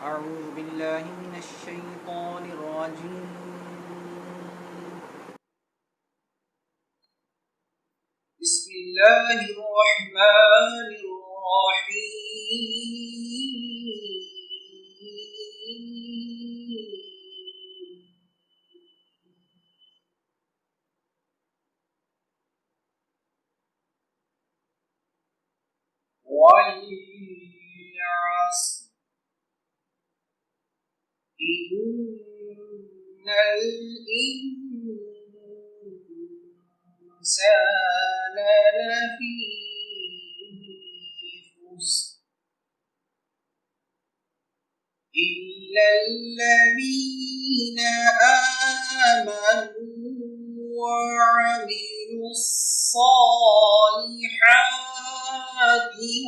أعوذ بالله من الشيطان الرجيم. بسم الله الرحمن الرحيم. والعصر إن الإنسان لفي خسر إلا الذين آمنوا وعملوا الصالحات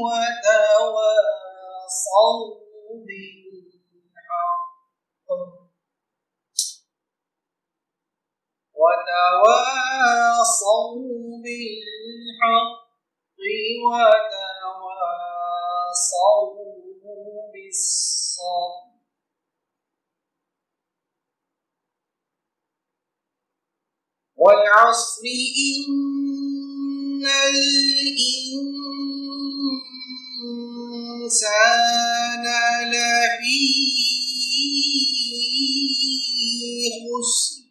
وتواصوا بالحق وتواصوا بالصبر. والعصر إن الإنسان لفي خسر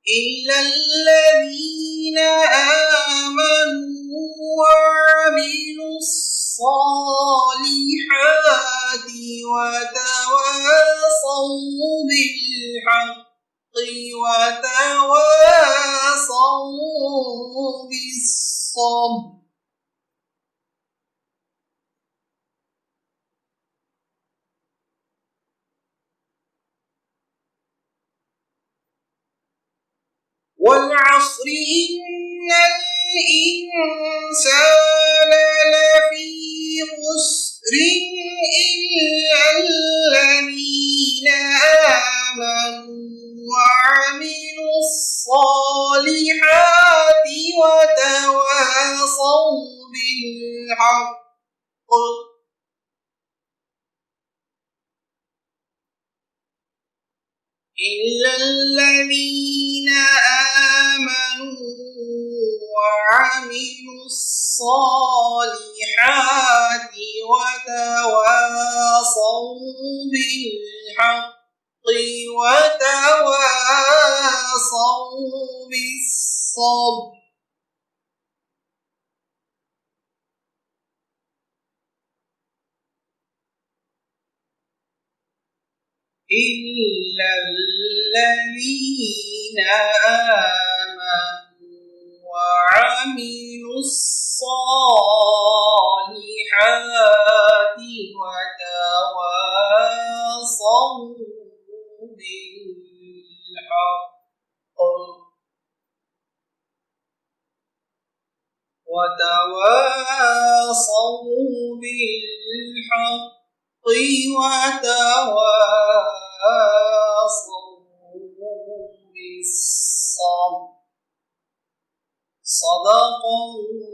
إلا الذين آمنوا وعملوا الصالحات وتواصوا بالحق وتواصوا بالصبر. والعصر إن الإنسان لفي خسر إلا الذين آمنوا وعملوا الصالحات وتواصوا بالحق إلا الذين آمنوا وعملوا الصالحات وتواصوا بالحق وتواصوا بالصبر. إلا الذين آمنوا وعملوا الصالحات وتواصوا بالحق وتواصوا بالصبر. صدق الله.